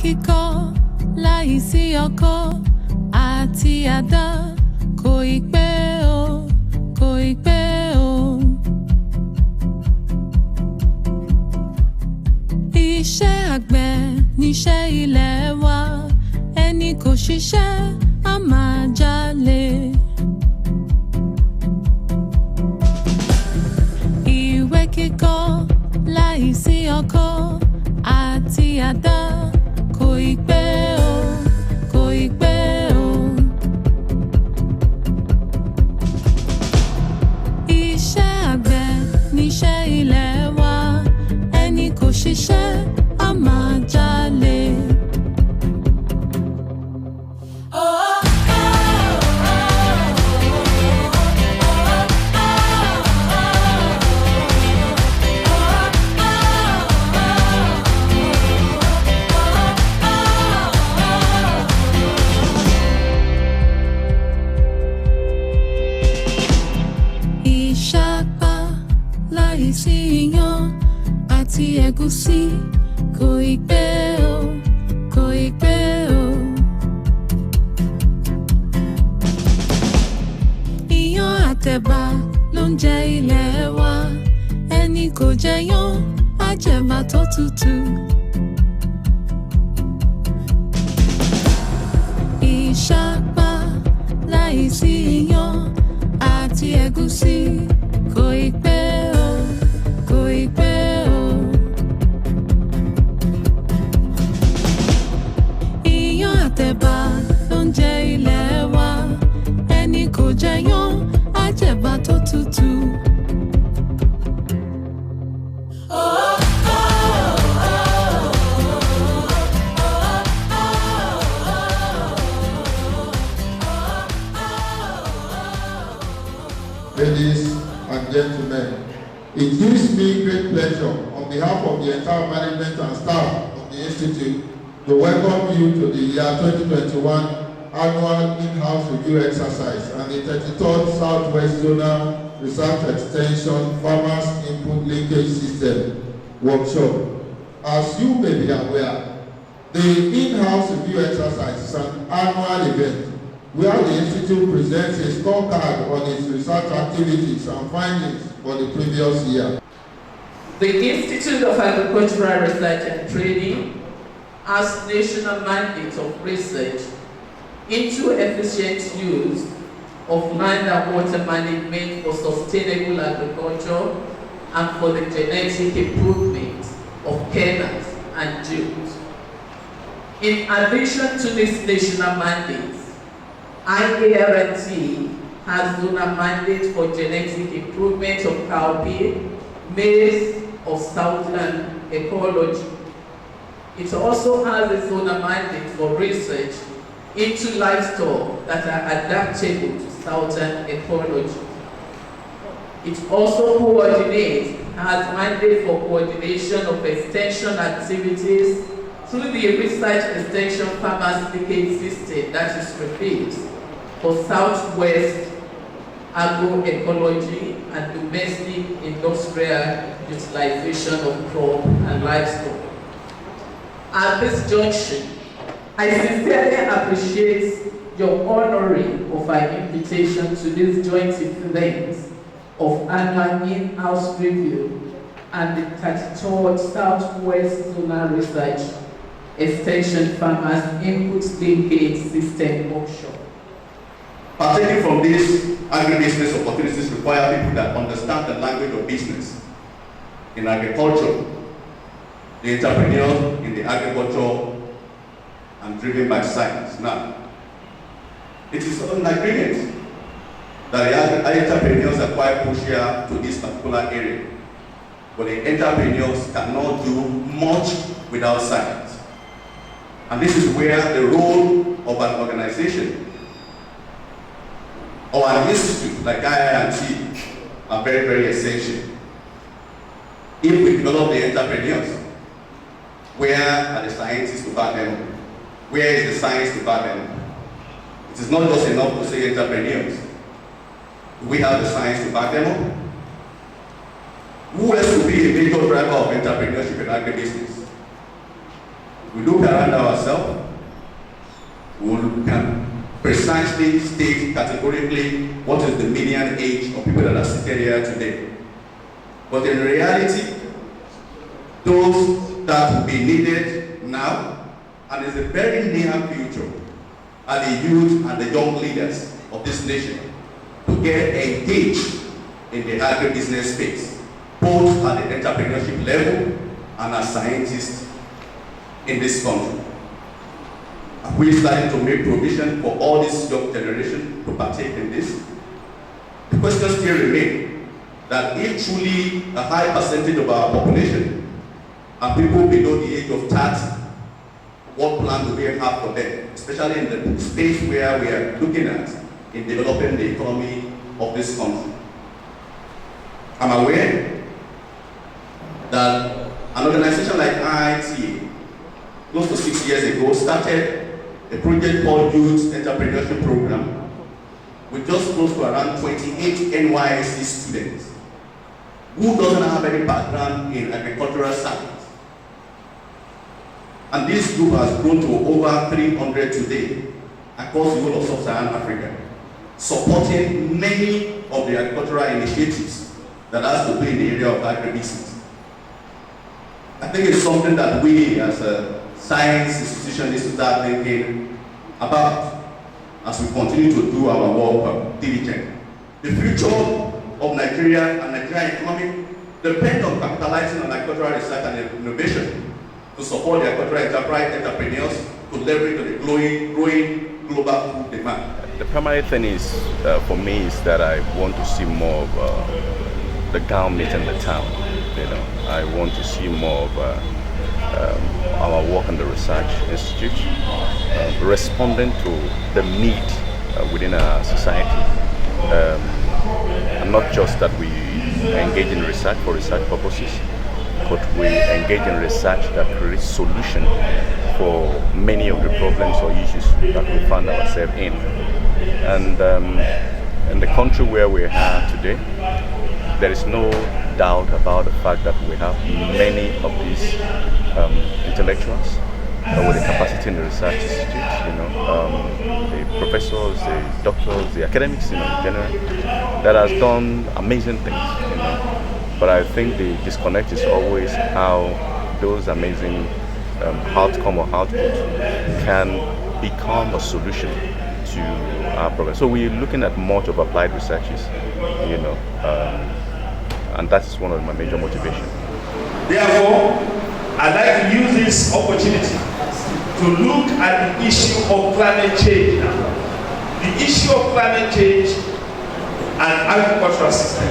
kíkọ́ láìsí ọkọ́ àti àdá kò ì pẹ́ o, kò ì pẹ́ o. Iṣẹ́ àgbẹ̀ níṣẹ́ ilẹ̀ wa, ẹni kò ṣiṣẹ́ á máa jalè. Ìwé kíkọ́ láìsí ọkọ́ àti àdá kò ì pẹ́ o, kò ì pẹ́ o. Iṣẹ́ àgbẹ̀ níṣẹ́ ilẹ̀ wa, ẹni kò ṣiṣẹ́ á máa jalè. Láìsí iyán àti ẹ̀gúsí kò ì pẹ́ o, kò ì pẹ́ o. Iyán àtẹ̀bà ló ń jẹ ilẹ̀ wa, ẹni kò jẹyán á jẹ̀bà tó tutù. Ìṣápá láìsí iyán àti ẹ̀gúsí kò ì pẹ́ o, kò ì pẹ́ o. Iyán àtẹ̀bà ló ń jẹ ilẹ̀ wa, ẹni kò jẹyán á jẹ̀bà tó tutù. Ladies and gentlemen, it gives me great pleasure on behalf of the entire management and staff of the Institute to welcome you to the year 2021 annual in-house review exercise and the 33rd Southwest Zonal Research Extension Farmers Input Linkage System workshop. As you may be aware, the in-house review exercise is an annual event where the Institute presents a scorecard on its research activities and findings for the previous year. The Institute of Agricultural Research and Training has national mandate of research into efficient use of land and water management for sustainable agriculture and for the genetic improvement of kernels and jutes. In addition to this national mandate, IAR&T has done a mandate for genetic improvement of cowpea, maize, of southern ecology. It also has its own mandate for research into livestock that are adaptable to southern ecology. It also has mandate for coordination of extension activities through the Research Extension Farmers Linkage System, that is REFILS, for Southwest agroecology and domestic industrial utilization of crop and livestock. At this junction, I sincerely appreciate your honoring of our invitation to this joint event of annual in-house review and the 33rd Southwest Zonal Research Extension Farmers Input Linkage System workshop. Partaking from these agribusiness opportunities require people that understand the language of business. In agriculture, the entrepreneurs in the agriculture and driven by science. Now, it is an agreement that the entrepreneurs are quite crucial to this particular area, but the entrepreneurs cannot do much without science. And this is where the role of an organization or an institute like IAR&T are very, very essential. If we develop the entrepreneurs, where are the scientists to back them up? Where is the science to back them up? It is not just enough to say entrepreneurs. Do we have the science to back them up? Who else will be a major driver of entrepreneurship in agribusiness? we look around ourselves, we can precisely state categorically what is the median age of people that are seated here today. But in reality, those that will be needed now and in the very near future are the youth and the young leaders of this nation to get engaged in the agribusiness space, both at the entrepreneurship level and as scientists in this country. We started to make provision for all this young generation to partake in this. The question still remains that if truly a high percentage of our population are people below the age of 30, what plan do we have for them, especially in the space where we are looking at in developing the economy of this country? I'm aware that an organization like IART, close to 6 years ago, started a project called Youth Entrepreneurship Program with just close to around 28 NYSC students who doesn't have any background in agricultural science. And this group has grown to over 300 today across the whole of Sub-Saharan Africa, supporting many of the agricultural initiatives that has to do in the area of agribusiness. I think it's something that we as a science institution need to start thinking about as we continue to do our work diligently. The future of Nigeria and Nigerian economy depend on capitalizing on agricultural research and innovation to support the agricultural entrepreneurs to leverage the growing global food demand. The primary thing is, for me, is that I want to see more of the government in the town. You know, I want to see more of our work in the research institute responding to the need within our society, and not just that we engage in research for research purposes, but we engage in research that creates solutions for many of the problems or issues that we find ourselves in. And in the country where we are today, there is no doubt about the fact that we have many of these intellectuals with the capacity in the research institute, the professors, the doctors, the academics, in general, that has done amazing things, But I think the disconnect is always how those amazing outcome or output can become a solution to our problem. So we're looking at much of applied researches, and that is one of my major motivations. Therefore, I'd like to use this opportunity to look at the issue of climate change now. The issue of climate change and agricultural system.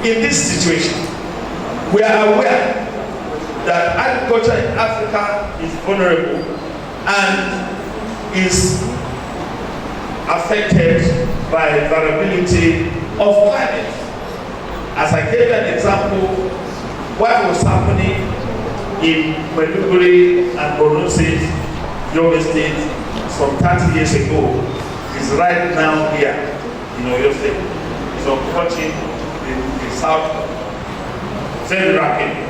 In this situation, we are aware that agriculture in Africa is vulnerable and is affected by variability of climate. As I gave an example, what was happening in Maiduguri and Borno State, Yobe State, some 30 years ago, is right now here in Oyo State. It's approaching the south very rapidly.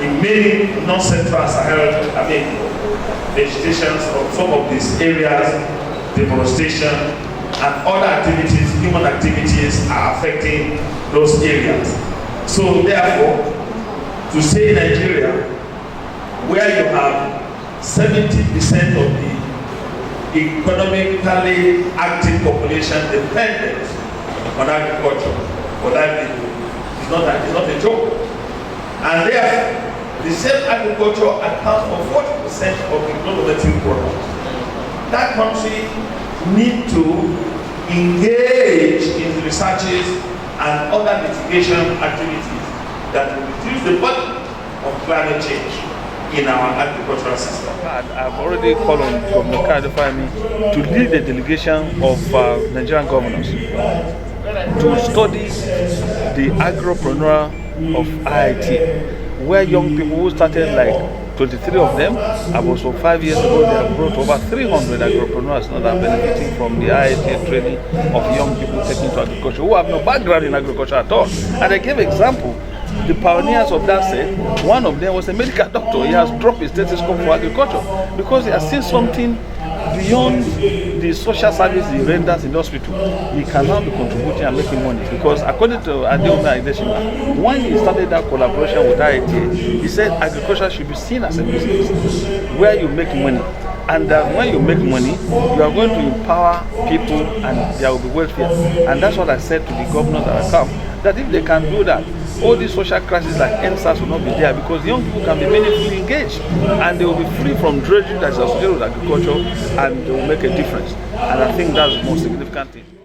In many non-central Sahel, vegetations from some of these areas, deforestation and other activities, human activities are affecting those areas. So therefore, to say Nigeria, where you have 70% of the economically active population dependent on agriculture for livelihood, it's not a joke. And therefore, the same agriculture accounts for 40% of the global native product. That country need to engage in the researches and other mitigation activities that will reduce the burden of climate change in our agricultural system. I've already called on Governor Adebowale to lead the delegation of Nigerian governors to study the agropreneur of IIT, where young people who started like 23 of them, about 5 years ago, they have brought over 300 agripreneurs now that are benefiting from the IAT training of young people taking to agriculture who have no background in agriculture at all. And I gave example the pioneers of that set, one of them was a medical doctor. He has dropped his stethoscope for agriculture because he has seen something beyond the social service he renders in the hospital. He can now be contributing and making money, because according to Adebowale Training Hall, when he started that collaboration with IAT, he said agriculture should be seen as a business where you make money. And when you make money, you are going to empower people and there will be welfare. And that's what I said to the governors that have come, that if they can do that, all these social crises like NSAS will not be there, because young people can be meaningfully engaged and they will be free from drudgery that is associated with agriculture, and they will make a difference. And I think that's the most significant thing.